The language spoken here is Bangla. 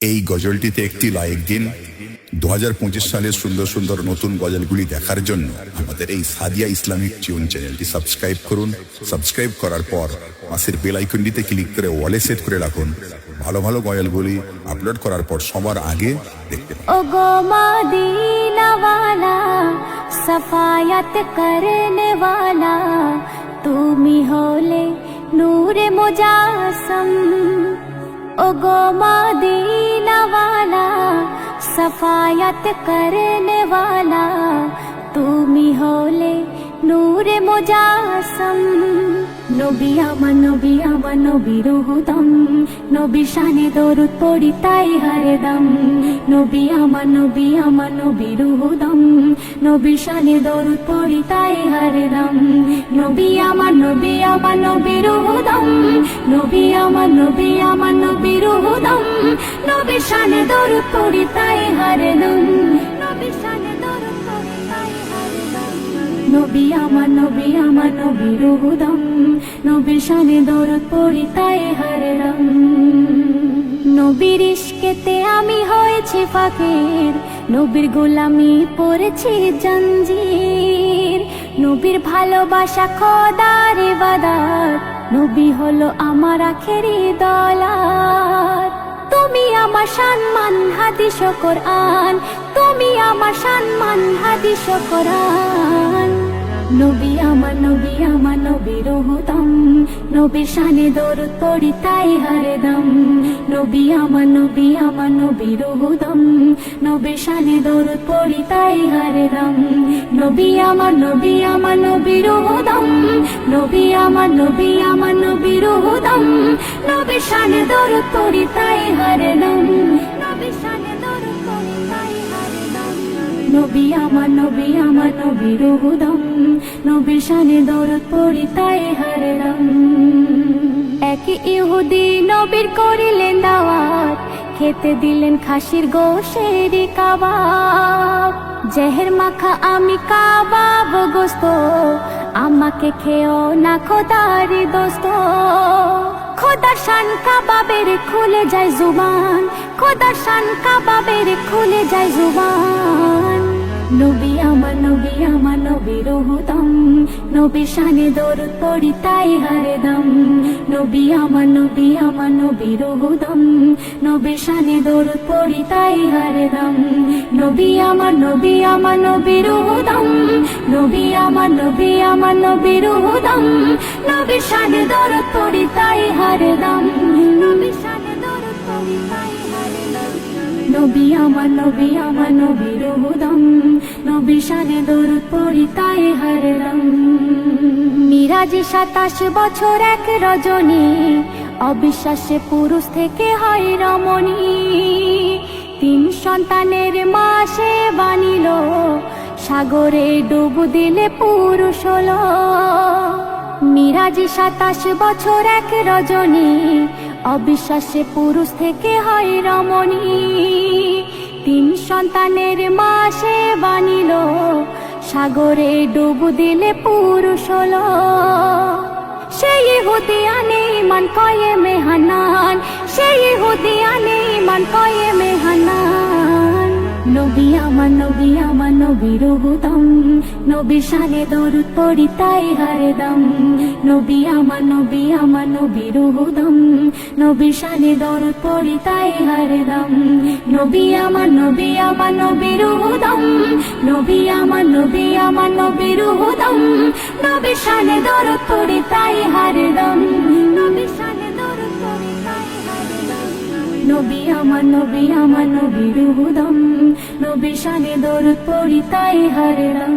এই গজলটিতে একটি লাইক দিন। 2025 সালের সুন্দর সুন্দর নতুন গজলগুলি দেখার জন্য আমাদের এই সাদিয়া ইসলামিক টিউন চ্যানেলটি সাবস্ক্রাইব করুন। সাবস্ক্রাইব করার পর পাশের বেল আইকনটিতে ক্লিক করে ওয়ালে সেট করে রাখুন। ভালো ভালো গজলগুলি আপলোড করার পর সবার আগে দেখতে পাবেন। ওগো মদিনা ওয়ালা, সফায়াত করনে ওয়ালা, তুমি হলে নূরে মুজাসম। ওগো মদিনা ওয়ালা, সফায়াত করনে ওয়ালা, তুমি হলে নূরে মুজাসম। নবী আমার নবীর হুদম, নবী শানে দরুদ পড়ি তাই হরদম। নবী আমার নবীর হুদম, নবী শানে দরুদ পড়ি তাই হরদম। নবী আমার নবীর হুদম, নবী আমার নবীর হুদম, নবী শানে দরুদ পড়ি তাই হরদম। নবী শানে দরুদ পড়ি তাই হরদম। নবী আমার নবীর হুদম, নবী শানে দরুদ পড়ি তাই হরদম। নবীর ইশকেতে আমি হয়েছি ফাকির, নবীর গোলামি পড়েছি জঞ্জির। নবীর ভালোবাসা খোদার ইবাদত, নবী হলো আমার আখেরি দৌলত। তুমি আমার সম্মান হাদিস ও কোরআন, তুমি আমার সম্মান হাদিস ও কোরআন। নবী আমার নবীর হুদম, নবী শানে দরুদ পড়ি তাই হরদম। নবী আমার নবীর হুদম, নবী শানে দরুদ পড়ি তাই হরদম। নবী আমার নবীর হুদম, নবী আমার নবীর হুদম, নবী শানে দরুদ পড়ি তাই হরদম। নবী শানে দরুদ পড়ি তাই হরদম। নবী আমার নবীর হুদম, নবী শানে দরুদ পড়ি তাই হরদম। এক ইহুদি নবীর করিলেন দাওয়াত, খেতে দিলেন খাসির গোশের কাবাব। জেহের মাখা আমি কাবাব গোস্ত, আমাকে খেও না খোদার দোস্ত। খোদার শান কাবাবের খুলে যায় জুবান, খোদার শান কাবাবের খুলে যায় জুবান। নবী আমার নবীর হুদম, নবী শানে দরুদ পড়ি তাই হরদম। নবী আমার নবীর হুদম, নবী শানে দরুদ পড়ি তাই হরদম। নবী আমার নবীর হুদম, নবী আমার নবীর হুদম, নবী শানে দরুদ পড়ি তাই হরদম। নবী শানে দরুদ পড়ি তাই হরদম। নবী আমার নবীর হুদম, নবী শানে দরুদ পড়ি তাই হরদম। মিরাজে 27 বছর এক রজনী, অবিশ্বাসে পুরুষ থেকে হয় রমণী। 3 সন্তানের মা সে বানিল, সাগরে ডুব দিলে পুরুষ হলো। মিরাজে 27 বছর এক রজনী, অবিশ্বাসে পুরুষ থেকে হয় রমণী। 3 সন্তানের মা সে বানিল, সাগরে ডুব দিলে পুরুষ হলো। সেই ইহুদিয়ানে ইমান কয়েমে হানান, সেই ইহুদিয়ানে ইমান কয়েমে হানান। নবী আমার নবীর হুদম, নবী শানে দরুদ পড়ি তাই হরদম। নবী আমার নবীর হুদম, নবী শানে দরুদ পড়ি তাই হরদম। নবী আমার নবীর হুদম, নবী আমার নবীর হুদম, নবী শানে দরুদ পড়ি তাই হরদম। নবী শানে দরুদ পড়ি তাই হরদম। নবী আমার নবীর হুদম, নবী শানে দরুদ পড়ি তাই হরদম।